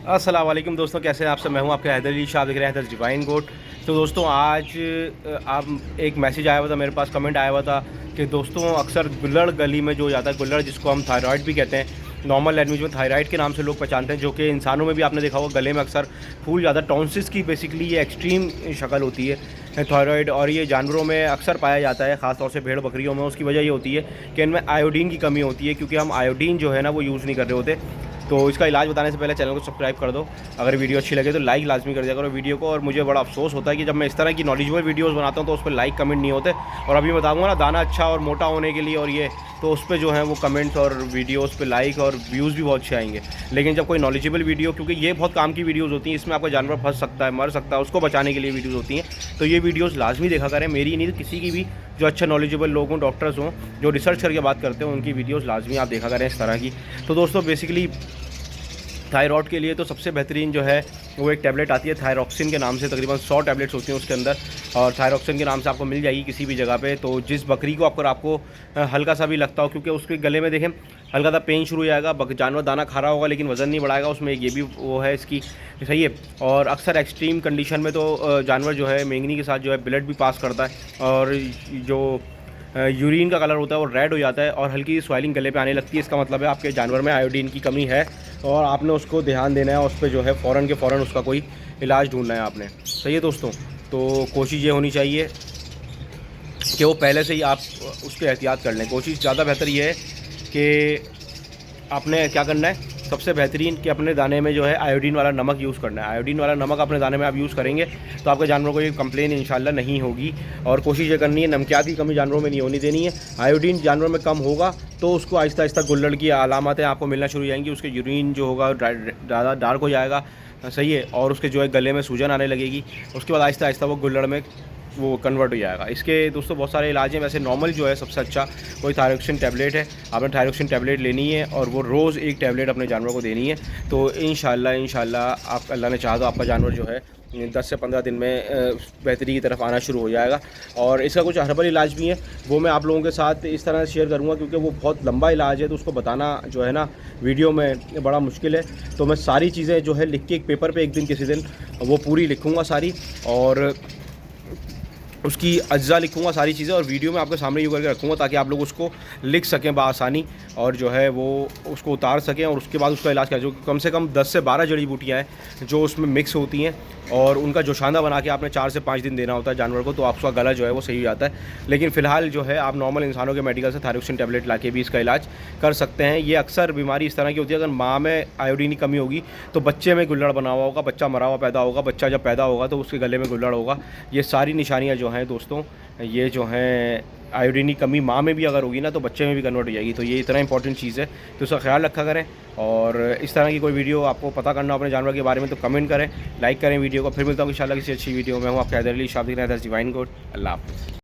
अस्सलाम वालेकुम दोस्तों, कैसे हैं आप सब। मैं हूं आपके हैदर अली शाह, देख रहे हैं हैदर डिवाइन गोट। तो दोस्तों आज आप एक मैसेज आया हुआ था मेरे पास, कमेंट आया हुआ था कि दोस्तों अक्सर गुल्लड़ गली में जो जाता है, गुल्लड़ जिसको हम थायराइड भी कहते हैं, नॉर्मल लैंग्वेज में थायराइड के नाम से लोग पहचानते हैं, जो कि इंसानों में भी आपने देखा होगा गले में अक्सर फूल ज़्यादा, टॉन्सिस की बेसिकली ये एक्सट्रीम शक्ल होती है थायराइड। और ये जानवरों में अक्सर पाया जाता है, ख़ासतौर से भेड़ बकरियों में। उसकी वजह ये होती है कि इनमें आयोडीन की कमी होती है, क्योंकि हम आयोडीन जो है ना वो यूज़ नहीं कर रहे होते। तो इसका इलाज बताने से पहले चैनल को सब्सक्राइब कर दो। अगर वीडियो अच्छी लगे तो लाइक लाजमी कर दिया करो वीडियो को। और मुझे बड़ा अफसोस होता है कि जब मैं इस तरह की नॉलेजेबल वीडियोस बनाता हूं तो उस पर लाइक कमेंट नहीं होते। और अभी बताऊंगा ना दाना अच्छा और मोटा होने के लिए, और ये तो उस पर जो है वो कमेंट्स और वीडियोस पे लाइक और व्यूज़ भी बहुत अच्छे आएंगे। लेकिन जब कोई नॉलेजेबल वीडियो, क्योंकि ये बहुत काम की वीडियोज़ होती हैं, इसमें आपका जानवर फंस सकता है, मर सकता है, उसको बचाने के लिए वीडियोज़ होती हैं, तो ये वीडियोज़ लाजमी देखा करें। मेरी नहीं तो किसी की भी जो अच्छा नॉलेजेबल लोग हों, डॉक्टर्स हों, जो रिसर्च करके बात करते हैं, उनकी वीडियोज़ लाजमी आप देखा करें इस तरह की। तो दोस्तों बेसिकली थायराइड के लिए तो सबसे बेहतरीन जो है वो एक टैबलेट आती है थायरॉक्सिन के नाम से। तकरीबन 100 टैबलेट्स होती हैं उसके अंदर, और थायरॉक्सिन के नाम से आपको मिल जाएगी किसी भी जगह पे। तो जिस बकरी को आपको हल्का सा भी लगता हो, क्योंकि उसके गले में देखें हल्का सा पेन शुरू हो जाएगा, जानवर दाना खा रहा होगा लेकिन वज़न नहीं बढ़ाएगा, उसमें ये भी वो है इसकी, सही है। और अक्सर एक्सट्रीम कंडीशन में तो जानवर जो है मेंगनी के साथ जो है ब्लड भी पास करता है, और जो यूरिन का कलर होता है वो रेड हो जाता है, और हल्की स्वेलिंग गले पे आने लगती है। इसका मतलब है आपके जानवर में आयोडीन की कमी है, और आपने उसको ध्यान देना है, उस पर जो है फ़ौरन के फ़ौरन उसका कोई इलाज ढूंढना है आपने, सही है दोस्तों। तो कोशिश ये होनी चाहिए कि वो पहले से ही आप उसके एहतियात कर लें। कोशिश ज़्यादा बेहतर ये है कि आपने क्या करना है, सबसे बेहतरीन कि अपने दाने में जो है आयोडीन वाला नमक यूज़ करना है। आयोडीन वाला नमक अपने दाने में आप यूज़ करेंगे तो आपके जानवरों को ये कंप्लेन इंशाल्लाह नहीं होगी। और कोशिश ये करनी है नमकियात की कमी जानवरों में नहीं होनी देनी है। आयोडीन जानवर में कम होगा तो उसको आहिस्ता आहिस्ता गुल्लड़ की अलामतें आपको मिलना शुरू हो जाएंगी। उसके यूरिन जो होगा ज़्यादा डार्क हो जाएगा, सही है, और उसके जो है गले में सूजन आने लगेगी। उसके बाद आहिस्ता आहिस्ता वो गुल्लड़ में वो कन्वर्ट हो जाएगा। इसके दोस्तों बहुत सारे इलाज हैं। वैसे नॉर्मल जो है सबसे अच्छा कोई थायरॉक्सिन टैबलेट है, आपने थायरॉक्सिन टैबलेट लेनी है, और वो रोज़ एक टैबलेट अपने जानवर को देनी है। तो इंशाल्लाह आप अल्लाह ने चाहा तो आपका जानवर जो है 10 से 15 दिन में बेहतरी की तरफ आना शुरू हो जाएगा। और इसका कुछ हर्बल इलाज भी है, वो मैं आप लोगों के साथ इस तरह से शेयर करूँगा, क्योंकि वो बहुत लंबा इलाज है, तो उसको बताना जो है ना वीडियो में बड़ा मुश्किल है। तो मैं सारी चीज़ें जो है लिख के एक पेपर पे एक दिन किसी दिन वो पूरी लिखूँगा सारी, और उसकी अज्जा लिखूँगा सारी चीज़ें, और वीडियो में आपके सामने यूँ करके रखूँगा ताकि आप लोग उसको लिख सकें बआसानी, और जो है वो उसको उतार सकें, और उसके बाद उसका इलाज करें। जो कम से कम 10 से 12 जड़ी बूटियाँ हैं जो उसमें मिक्स होती हैं, और उनका जोशाना बना के आपने 4 से 5 दिन देना होता है जानवर को, तो आपका गला जो है वो सही हो जाता है। लेकिन फ़िलहाल जो है आप नॉर्मल इंसानों के मेडिकल से थायरॉक्सिन टैबलेट ला के भी इसका इलाज कर सकते हैं। ये अक्सर बीमारी इस तरह की होती है, अगर माँ में आयोडीन की कमी होगी तो बच्चे में गुल्लड़ बना हुआ होगा, बच्चा मरा हुआ पैदा होगा, बच्चा जब पैदा होगा तो उसके गले में गुल्लड़ होगा। ये सारी निशानियाँ जो हैं दोस्तों, ये जो हैं आयोडीन की कमी माँ में भी अगर होगी ना तो बच्चे में भी कन्वर्ट हो जाएगी। तो ये इतना इंपॉर्टेंट चीज़ है, तो उसका ख्याल रखा करें। और इस तरह की कोई वीडियो आपको पता करना अपने जानवर के बारे में तो कमेंट करें, लाइक करें वीडियो को। फिर मिलता हूँ इंशाल्लाह किसी अच्छी वीडियो में। हूँ आपके हैदर अली शाह, हैदर डिवाइन गोट। अल्लाह हाफ़िज़।